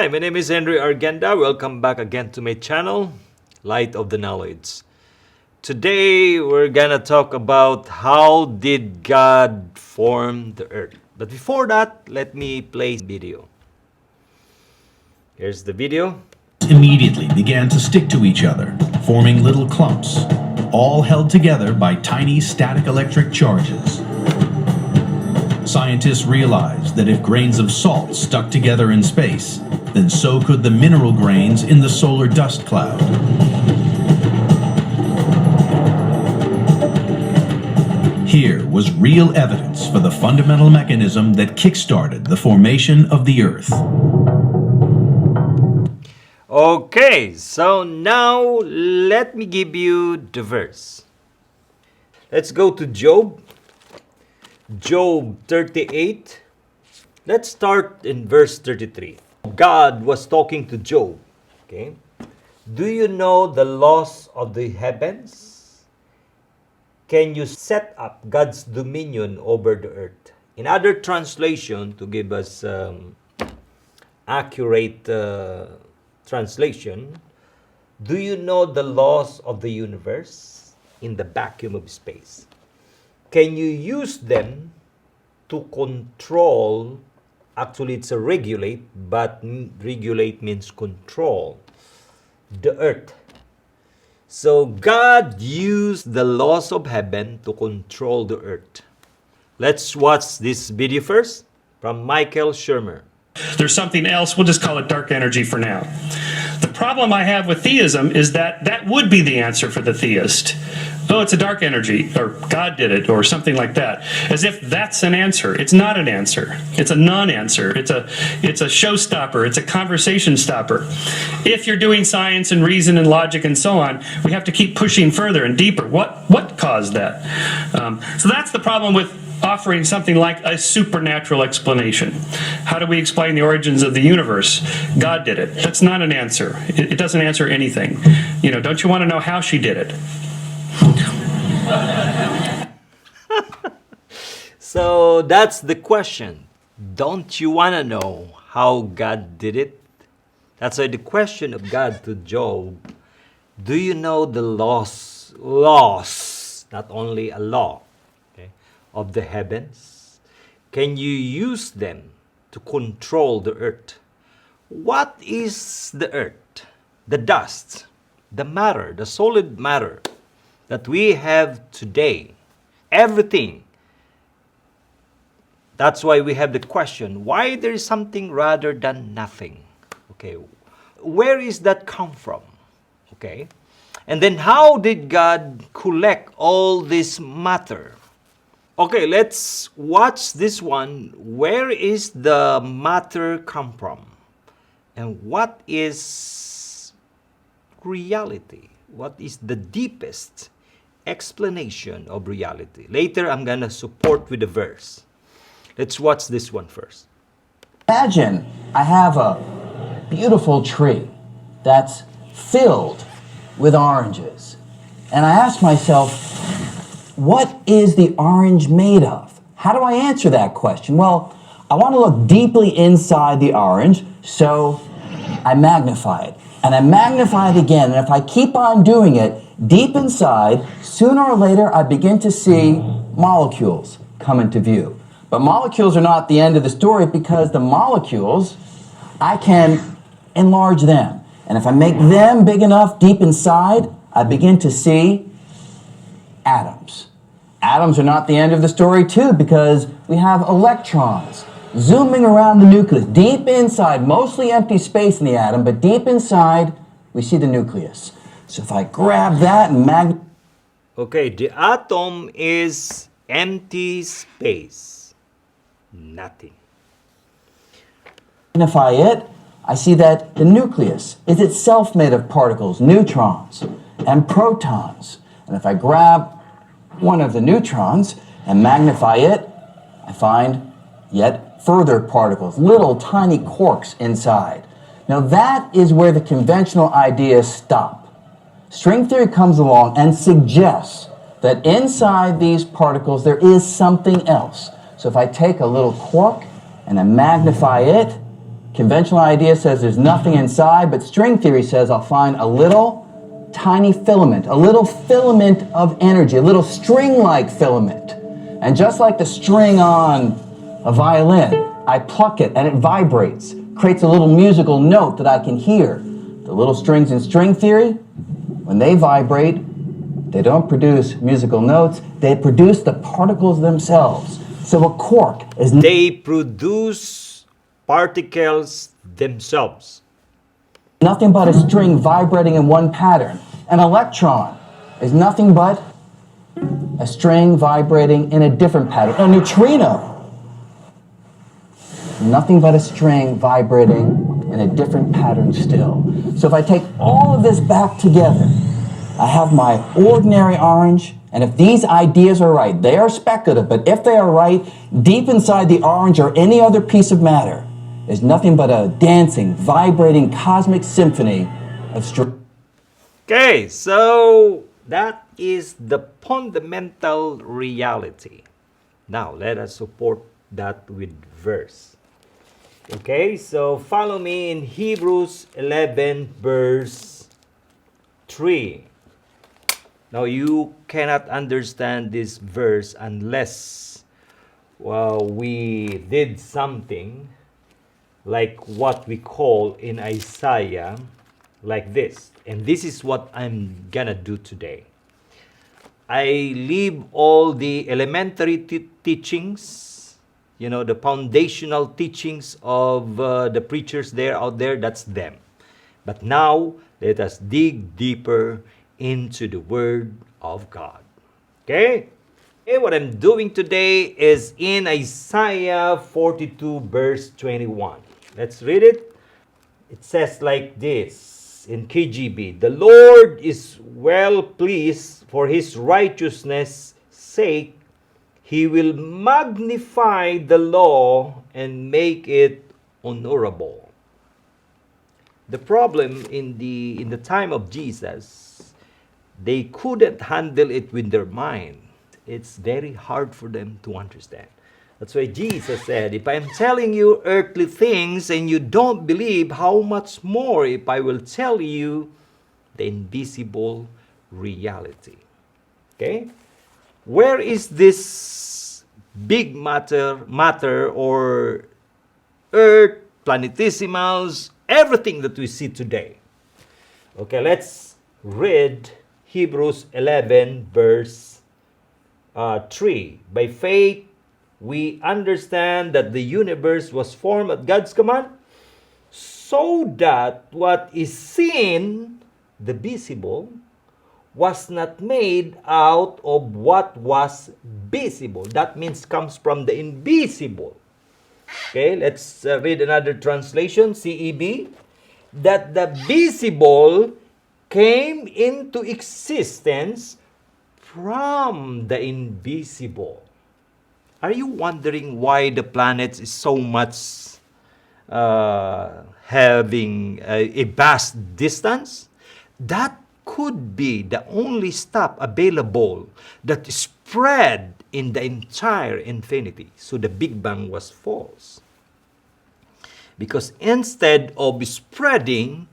Hi, my name is Henry Argenda. Welcome back again to my channel, Light of the Knowledge. Today, we're gonna talk about how did God form the earth. But before that, let me play video. Here's the video. Immediately began to stick to each other, forming little clumps, all held together by tiny static electric charges. Scientists realized that if grains of salt stuck together in space, then so could the mineral grains in the solar dust cloud. Here was real evidence for the fundamental mechanism that kick-started the formation of the Earth. Okay, so now let me give you the verse. Let's go to Job. Job 38. Let's start in verse 33. God was talking to Job. Okay. Do you know the laws of the heavens? Can you set up God's dominion over the earth? In other translation, to give us accurate translation, do you know the laws of the universe in the vacuum of space? Can you use them to control? Actually, it's a regulate, but regulate means control the earth. So God used the laws of heaven to control the earth. Let's watch this video first from Michael Shermer. There's something else, we'll just call it dark energy for now. The problem I have with theism is that that would be the answer for the theist. Oh, it's a dark energy, or God did it, or something like that. As if that's an answer. It's not an answer. It's a non-answer. It's a showstopper. It's a conversation stopper. If you're doing science and reason and logic and so on, we have to keep pushing further and deeper. What caused that? So that's the problem with offering something like a supernatural explanation. How do we explain the origins of the universe? God did it. That's not an answer. It doesn't answer anything. You know, don't you want to know how she did it? So that's the question. Don't you want to know how God did it? That's why the question of God to Job, do you know the laws, not only a law, okay, of the heavens? Can you use them to control the earth? What is the earth? The dust, the matter, the solid matter that we have today. Everything. That's why we have the question, why there is something rather than nothing? Okay, where is that come from? Okay, and then how did God collect all this matter? Okay, let's watch this one. Where is the matter come from? And what is reality? What is the deepest explanation of reality? Later, I'm going to support with the verse. Let's watch this one first. Imagine I have a beautiful tree that's filled with oranges. And I ask myself, what is the orange made of? How do I answer that question? Well, I want to look deeply inside the orange, so I magnify it. And I magnify it again, and if I keep on doing it, deep inside, sooner or later I begin to see molecules come into view. But molecules are not the end of the story, because the molecules, I can enlarge them. And if I make them big enough deep inside, I begin to see atoms. Atoms are not the end of the story too, because we have electrons zooming around the nucleus. Deep inside, mostly empty space in the atom, but deep inside, we see the nucleus. So if I grab that and Okay, the atom is empty space. Nothing. magnify it, I see that the nucleus is itself made of particles, neutrons and protons. And if I grab one of the neutrons and magnify it, I find yet further particles, little tiny quarks inside. Now that is where the conventional ideas stop. String theory comes along and suggests that inside these particles there is something else. So if I take a little quark and I magnify it, Conventional idea says there's nothing inside, but string theory says I'll find a little tiny filament, a little filament of energy, a little string-like filament. And just like the string on a violin, I pluck it and it vibrates, creates a little musical note that I can hear. The little strings in string theory, when they vibrate, they don't produce musical notes, they produce the particles themselves. So a quark is They produce particles themselves. nothing but a string vibrating in one pattern. An electron is nothing but a string vibrating in a different pattern. A neutrino, nothing but a string vibrating in a different pattern still. So if I take all of this back together, I have my ordinary orange, and if these ideas are right, they are speculative, but if they are right, deep inside the orange or any other piece of matter is nothing but a dancing, vibrating cosmic symphony of strings. Okay, so that is the fundamental reality. Now, let us support that with verse. Okay, so follow me in Hebrews 11 verse 3. Now, you cannot understand this verse unless we did something like what we call in Isaiah like this. And this is what I'm gonna do today. I leave all the elementary teachings, the foundational teachings of the preachers out there, that's them. But now, let us dig deeper into the Word of God. Okay? What I'm doing today is in Isaiah 42 verse 21. Let's read it. It says like this in KJV, "The Lord is well pleased for his righteousness' sake. He will magnify the law and make it honorable." The problem in the time of Jesus, they couldn't handle it with their mind. It's very hard for them to understand. That's why Jesus said, if I'm telling you earthly things and you don't believe, how much more if I will tell you the invisible reality? Okay? Where is this big matter or earth, planetesimals, everything that we see today? Okay, let's read Hebrews 11 verse 3. By faith, we understand that the universe was formed at God's command, so that what is seen, the visible, was not made out of what was visible. That means comes from the invisible. Okay, let's read another translation, CEB. That the visible came into existence from the invisible. Are you wondering why the planet is so much having a vast distance? That could be the only stop available that spread in the entire infinity. So the Big Bang was false. Because instead of spreading,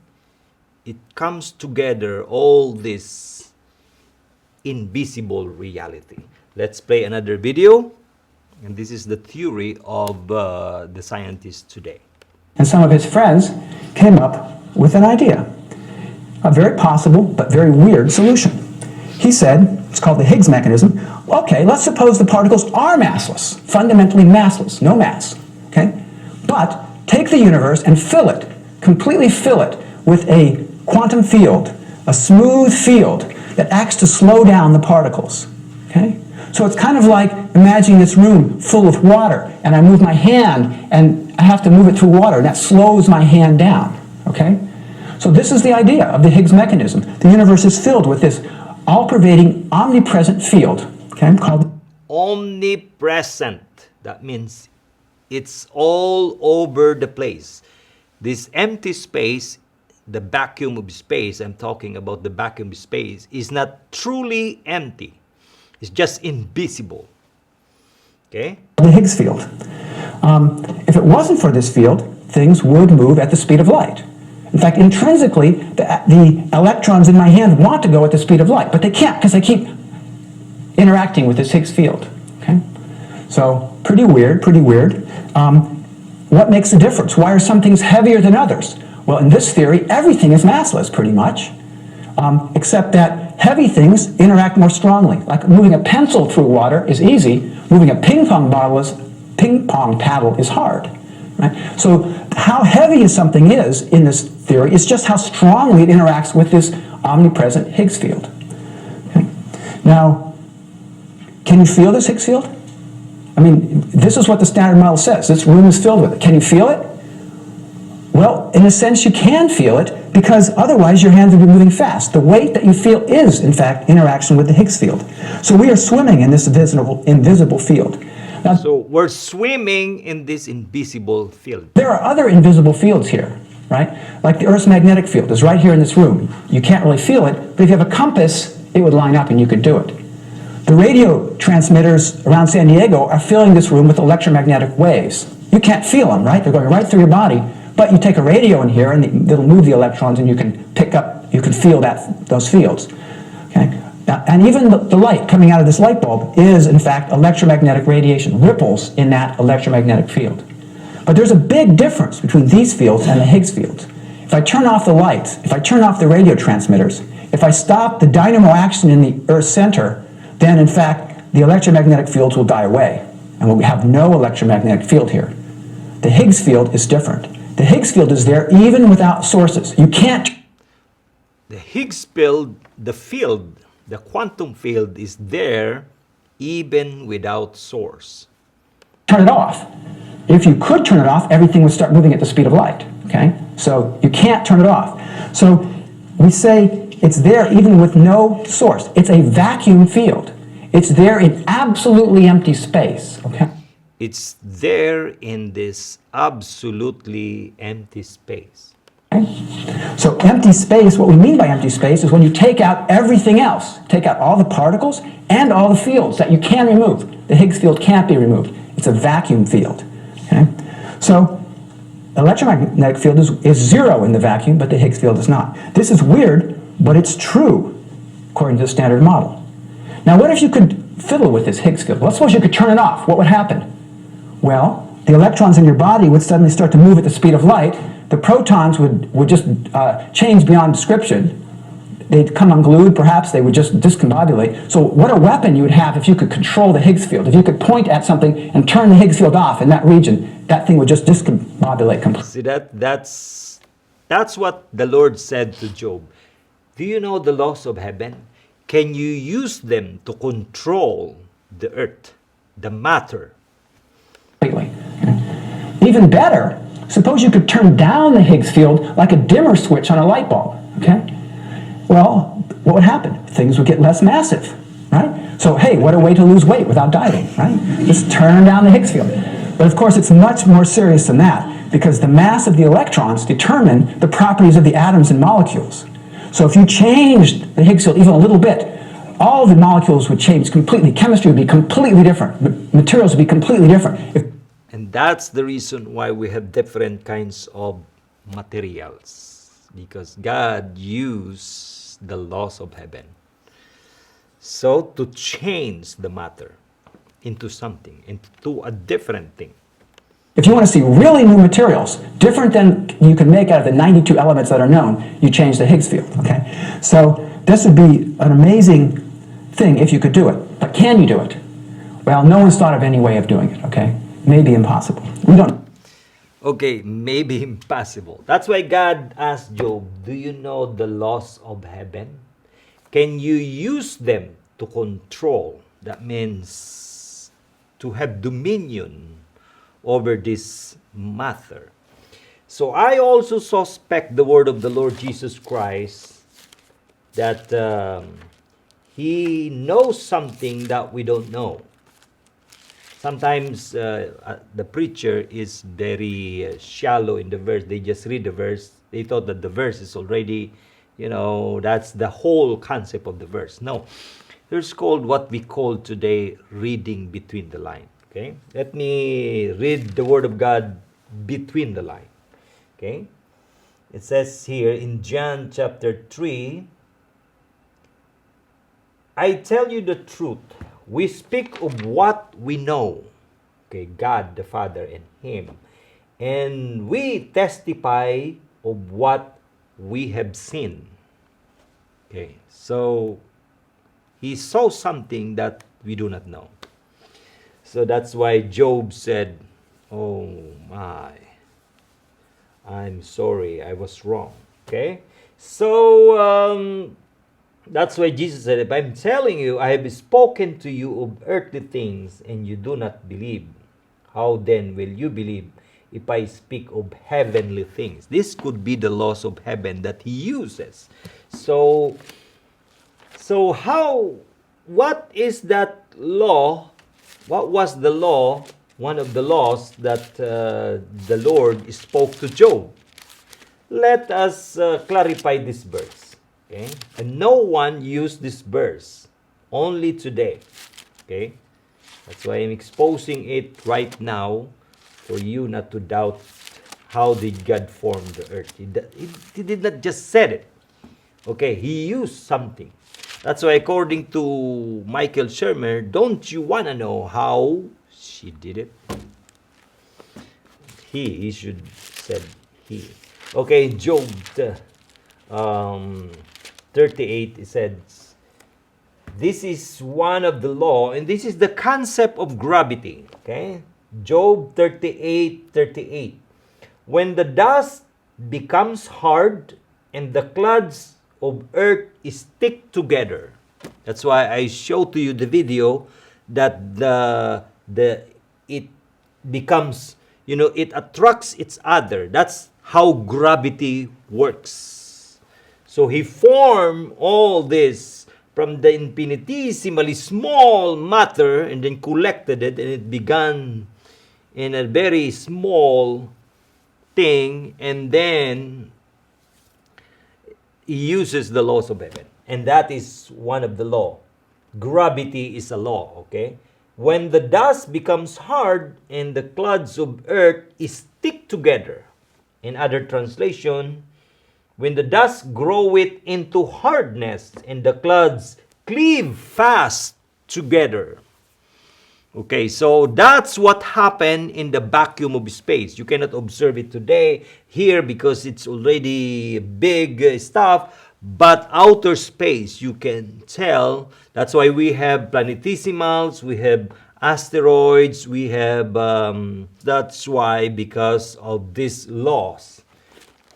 it comes together all this invisible reality. Let's play another video. And this is the theory of the scientists today. And some of his friends came up with an idea, a very possible but very weird solution. He said, it's called the Higgs mechanism. Okay, let's suppose the particles are massless, fundamentally massless, no mass. Okay? But take the universe and fill it, completely fill it with a quantum field, a smooth field that acts to slow down the particles. Okay? So it's kind of like imagining this room full of water, and I move my hand, and I have to move it through water, and that slows my hand down. Okay? So this is the idea of the Higgs mechanism. The universe is filled with this all-pervading, omnipresent field, okay, called Omnipresent. That means it's all over the place. This empty space, the vacuum of space, I'm talking about the vacuum of space, is not truly empty. It's just invisible. Okay? the Higgs field. If it wasn't for this field, things would move at the speed of light. In fact, intrinsically, the electrons in my hand want to go at the speed of light, but they can't because they keep interacting with this Higgs field. Okay? So, pretty weird, pretty weird. What makes a difference? Why are some things heavier than others? Well, in this theory, everything is massless, pretty much, except that heavy things interact more strongly. Like moving a pencil through water is easy, moving a ping pong paddle is hard. Right? So how heavy something is in this theory is just how strongly it interacts with this omnipresent Higgs field. Okay? Now, can you feel this Higgs field? I mean, this is what the Standard Model says. This room is filled with it. Can you feel it? Well, in a sense, you can feel it because otherwise your hands would be moving fast. The weight that you feel is, in fact, interaction with the Higgs field. So we are swimming in this invisible field. Now, So we're swimming in this invisible field. there are other invisible fields here, right? Like the Earth's magnetic field is right here in this room. You can't really feel it, but if you have a compass, it would line up and you could do it. The radio transmitters around San Diego are filling this room with electromagnetic waves. You can't feel them, right? They're going right through your body, but you take a radio in here and it'll move the electrons and you can pick up, you can feel those fields. Okay? Now, and even the light coming out of this light bulb is, in fact, electromagnetic radiation, ripples in that electromagnetic field. But there's a big difference between these fields and the Higgs fields. If I turn off the lights, if I turn off the radio transmitters, if I stop the dynamo action in the Earth's center, then, in fact, the electromagnetic fields will die away, and we'll have no electromagnetic field here. The Higgs field is different. The Higgs field is there even without sources. You can't The Higgs field, the quantum field is there even without source. turn it off. If you could turn it off, everything would start moving at the speed of light. Okay? So you can't turn it off. So we say it's there even with no source. It's a vacuum field. It's there in absolutely empty space. Okay? It's there in this absolutely empty space. So empty space, what we mean by empty space is when you take out everything else, take out all the particles and all the fields that you can remove. The Higgs field can't be removed. It's a vacuum field. Okay? So electromagnetic field is zero in the vacuum, but the Higgs field is not. This is weird, but it's true according to the Standard Model. Now what if you could fiddle with this Higgs field? Let's suppose you could turn it off. What would happen? Well, the electrons in your body would suddenly start to move at the speed of light. The protons would just change beyond description. They'd come unglued, perhaps. They would just discombobulate. So what a weapon you would have if you could control the Higgs field. If you could point at something and turn the Higgs field off in that region, that thing would just discombobulate completely. See, that's what the Lord said to Job. Do you know the laws of heaven? Can you use them to control the earth, the matter? Even better, suppose you could turn down the Higgs field like a dimmer switch on a light bulb. Okay? Well, what would happen? Things would get less massive, right? So, hey, what a way to lose weight without dieting, right? Just turn down the Higgs field. But of course, it's much more serious than that because the mass of the electrons determine the properties of the atoms and molecules. So if you changed the Higgs field even a little bit, all the molecules would change completely. Chemistry would be completely different. Materials would be completely different. And that's the reason why we have different kinds of materials. Because God used the laws of heaven. So to change the matter into something, into a different thing. If you want to see really new materials, different than you can make out of the 92 elements that are known, you change the Higgs field. Okay? So this would be an amazing thing if you could do it. But can you do it? Well, no one's thought of any way of doing it. Okay? Maybe impossible. We don't. Okay, maybe impossible. That's why God asked Job, do you know the laws of heaven? Can you use them to control? That means to have dominion over this matter. So I also suspect the word of the Lord Jesus Christ that He knows something that we don't know. Sometimes the preacher is very shallow in the verse. They just read the verse. They thought that the verse is already, that's the whole concept of the verse. No. There's called what we call today reading between the lines. Okay? Let me read the Word of God between the lines. Okay? It says here in John chapter 3, I tell you the truth. We speak of what we know. Okay, God the Father and Him. And we testify of what we have seen. Okay, so He saw something that we do not know. So that's why Job said, oh my, I'm sorry, I was wrong. Okay? So, that's why Jesus said, if I'm telling you, I have spoken to you of earthly things, and you do not believe, how then will you believe if I speak of heavenly things? This could be the laws of heaven that He uses. So what is that law? What was the law, one of the laws that the Lord spoke to Job? Let us clarify this verse. Okay? And no one used this verse, only today. Okay? That's why I'm exposing it right now for you not to doubt how did God form the earth. He did not just said it. Okay, He used something. That's why according to Michael Shermer, don't you want to know how she did it? He should said he. Okay, Job 38, it says, this is one of the law, and this is the concept of gravity. Okay? Job 38:38. When the dust becomes hard and the clouds of earth stick together. That's why I showed to you the video that it becomes, it attracts each other. That's how gravity works. So He formed all this from the infinitesimally small matter and then collected it, and it began in a very small thing, and then He uses the laws of heaven. And that is one of the law. Gravity is a law, okay? When the dust becomes hard and the clouds of earth stick together. In other translation, when the dust groweth into hardness and the clouds cleave fast together. Okay, so that's what happened in the vacuum of space. You cannot observe it today here because it's already big stuff, but outer space you can tell. That's why we have planetesimals, we have asteroids, we have, that's why because of these laws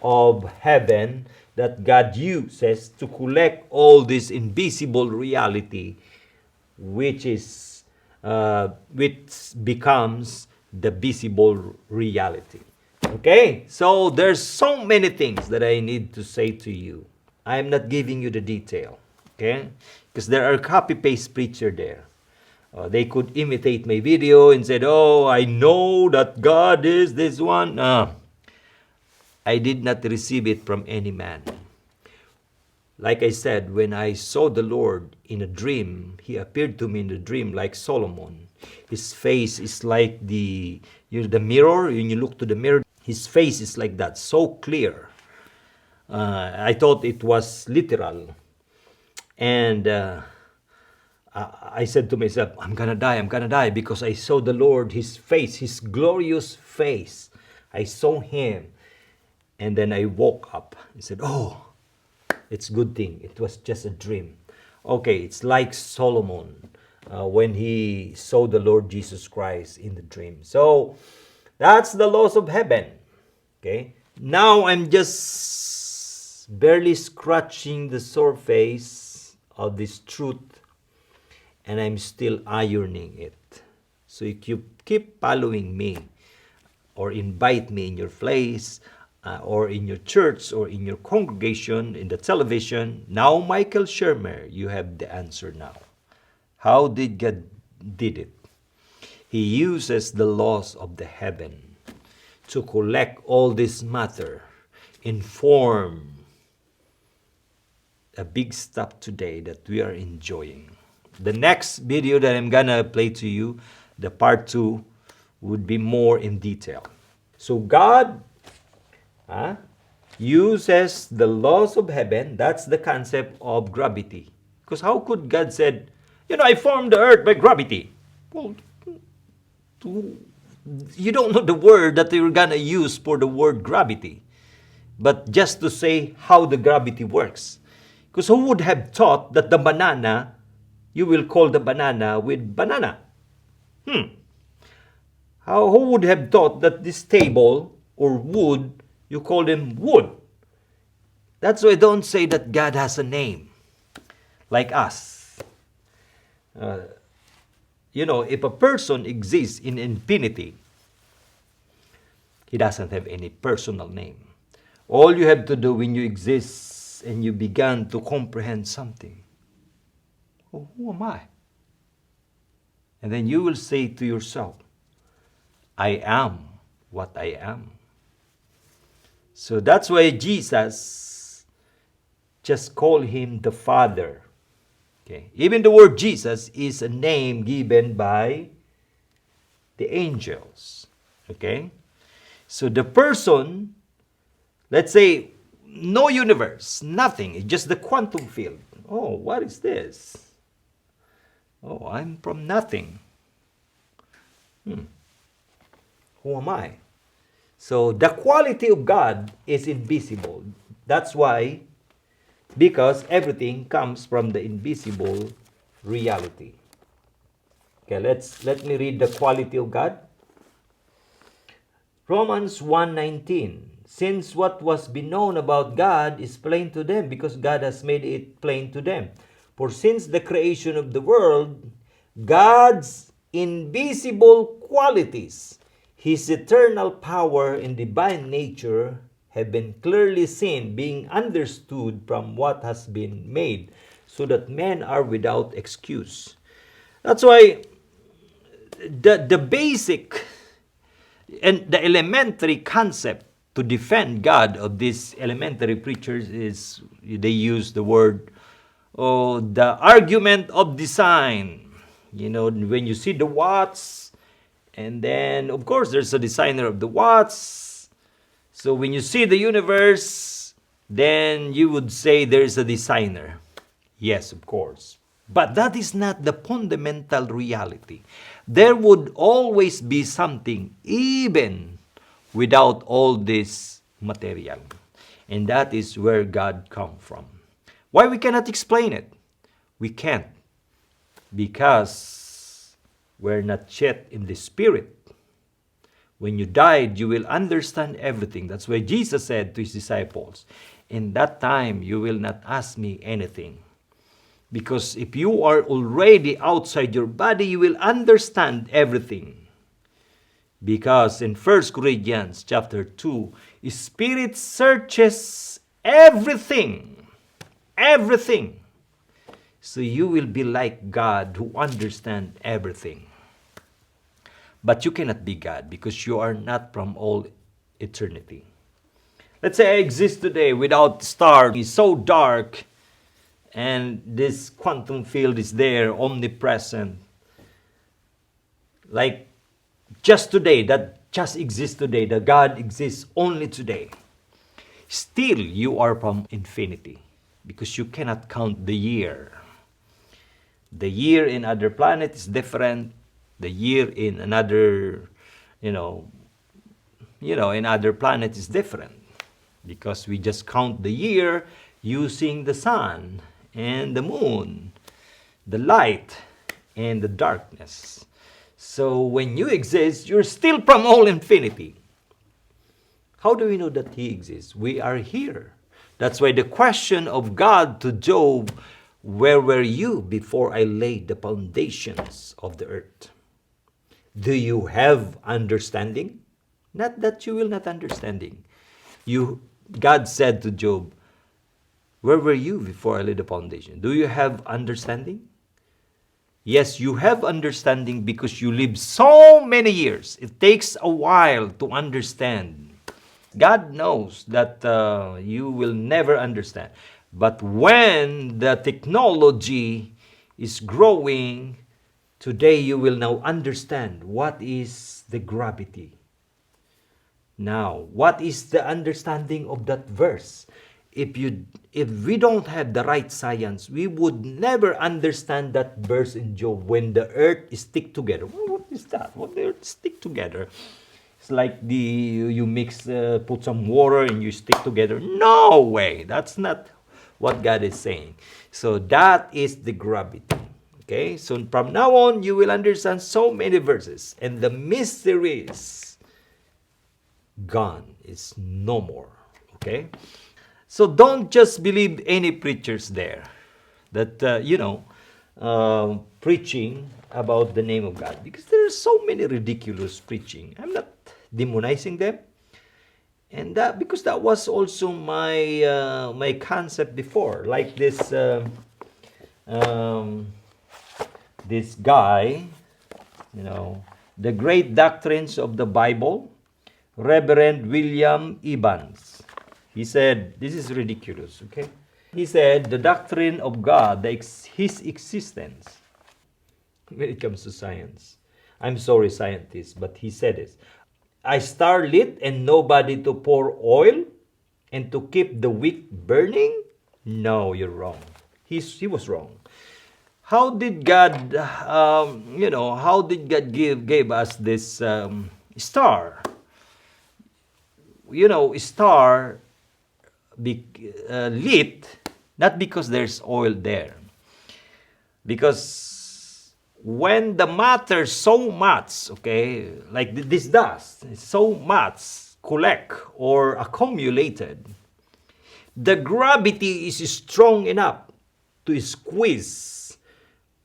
of heaven that God uses to collect all this invisible reality, which becomes the visible reality. Okay, so there's so many things that I need to say to you. I'm not giving you the detail, okay, because there are copy-paste preacher there. They could imitate my video and said, oh, I know that God is this one. I did not receive it from any man. Like I said, when I saw the Lord in a dream, He appeared to me in a dream like Solomon. His face is like the mirror. When you look to the mirror, His face is like that, so clear. I thought it was literal. And I said to myself, I'm gonna die, because I saw the Lord, His face, His glorious face. I saw Him. And then I woke up and said, oh, it's a good thing. It was just a dream. Okay, it's like Solomon when he saw the Lord Jesus Christ in the dream. So that's the laws of heaven. Okay, now I'm just barely scratching the surface of this truth, and I'm still ironing it. So if you keep following me or invite me in your place, or in your church, or in your congregation, in the television, now Michael Shermer, you have the answer now. How did God did it? He uses the laws of the heaven to collect all this matter, inform a big stuff today that we are enjoying. The next video that I'm gonna play to you, the part 2, would be more in detail. So God uses the laws of heaven. That's the concept of gravity. Because how could God said, I formed the earth by gravity? Well, you don't know the word that you're gonna use for the word gravity, but just to say how the gravity works. Because who would have thought that the banana, you will call the banana with banana? Who would have thought that this table or wood, you call them wood? That's why I don't say that God has a name like us. If a person exists in infinity, he doesn't have any personal name. All you have to do when you exist and you began to comprehend something, who am I? And then you will say to yourself, I am what I am. So that's why Jesus just called him the Father. Okay. Even the word Jesus is a name given by the angels. Okay? So the person, let's say, no universe, nothing, it's just the quantum field. Oh, what is this? Oh, I'm from nothing. Who am I? So the quality of God is invisible. That's why, because everything comes from the invisible reality. Okay, let me read the quality of God. Romans 1:19. Since what was been known about God is plain to them, because God has made it plain to them. For since the creation of the world, God's invisible qualities, His eternal power and divine nature have been clearly seen, being understood from what has been made, so that men are without excuse. That's why the basic and the elementary concept to defend God of these elementary preachers is they use the word, the argument of design. When you see the watts, and then of course there's a designer of the watts. So when you see the universe, then you would say there's a designer. Yes, of course. But that is not the fundamental reality. There would always be something even without all this material. And that is where God comes from. Why we cannot explain it? We can't. Because we're not yet in the spirit. When you died, you will understand everything. That's why Jesus said to his disciples, in that time you will not ask me anything. Because if you are already outside your body, you will understand everything. Because in 1 Corinthians chapter 2, Spirit searches everything. Everything. So you will be like God who understands everything. But you cannot be God because you are not from all eternity. Let's say I exist today without stars. It's so dark. And this quantum field is there, omnipresent. Like just today, that just exists today, that God exists only today. Still, you are from infinity because you cannot count the year. The year in other planets is different. The year in another, in other planets is different because we just count the year using the sun and the moon, the light and the darkness. So when you exist, you're still from all infinity. How do we know that he exists? We are here. That's why the question of God to Job, where were you before I laid the foundations of the earth? Do you have understanding? Not that you will not understanding. God said to Job, where were you before I laid the foundation? Do you have understanding? Yes, you have understanding because you live so many years. It takes a while to understand. God knows that you will never understand. But when the technology is growing, today you will now understand what is the gravity. Now, what is the understanding of that verse? If we don't have the right science, we would never understand that verse in Job when the earth is stick together. What is that? What the earth stick together? It's like you mix, put some water and you stick together. No way. That's not what God is saying. So that is the gravity. Okay. So from now on, you will understand so many verses, and the mystery is gone. It's no more. Okay. So don't just believe any preachers there that, preaching about the name of God. Because there are so many ridiculous preaching. I'm not demonizing them. And that, because that was also my concept before. Like this guy, the Great Doctrines of the Bible, Reverend William Evans. He said, this is ridiculous, okay? He said, the doctrine of God, his existence, when it comes to science. I'm sorry, scientists, but he said this. A star lit and nobody to pour oil and to keep the wick burning? No, you're wrong. He was wrong. How did God, how did God gave us this star? Star lit, not because there's oil there. Because when the matter so much, okay, like this dust, so much collect or accumulated, the gravity is strong enough to squeeze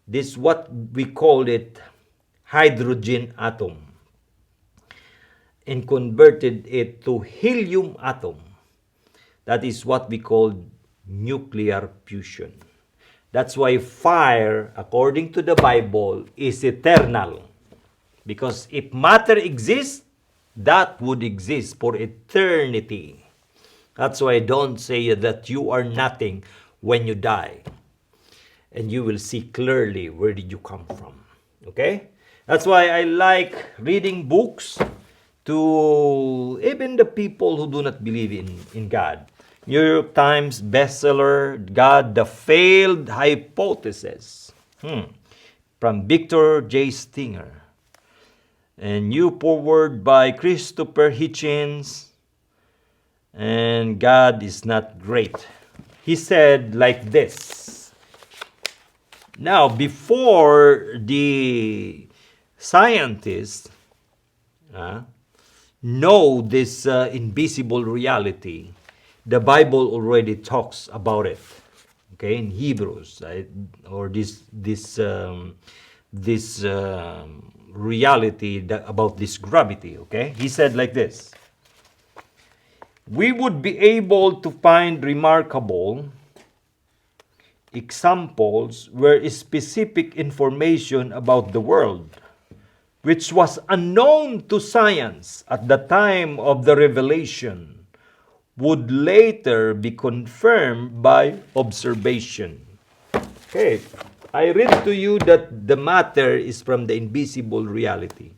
this, what we call it, hydrogen atom, and converted it to helium atom. That is what we call nuclear fusion. That's why fire, according to the Bible, is eternal. Because if matter exists, that would exist for eternity. That's why don't say that you are nothing when you die. And you will see clearly where did you come from. Okay? That's why I like reading books to even the people who do not believe in God. New York Times bestseller, God, the Failed Hypothesis, from Victor J. Stinger. And New Forward by Christopher Hitchens. And God is Not Great. He said like this. Now, before the scientists know this invisible reality, the Bible already talks about it, okay, in Hebrews, right? Or this reality about this gravity, okay? He said like this: we would be able to find remarkable examples where specific information about the world, which was unknown to science at the time of the revelation, would later be confirmed by observation. Okay, I read to you that the matter is from the invisible reality.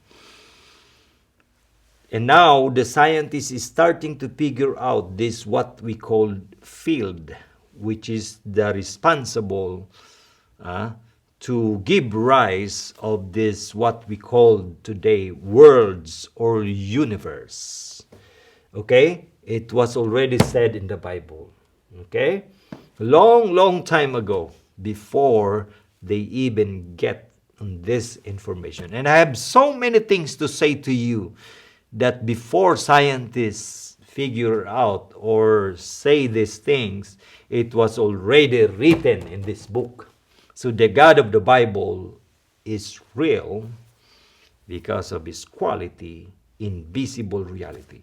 And now the scientist is starting to figure out this, what we call field, which is the responsible to give rise of this, what we call today, worlds or universe. Okay? It was already said in the Bible, okay? Long time ago, before they even get on this information. And I have so many things to say to you that before scientists figure out or say these things, it was already written in this book. So the God of the Bible is real because of His quality, invisible reality.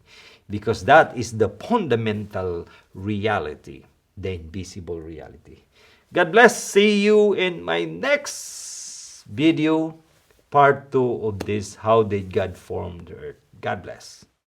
Because that is the fundamental reality, the invisible reality. God bless. See you in my next video, part 2 of this, How Did God Form the Earth. God bless.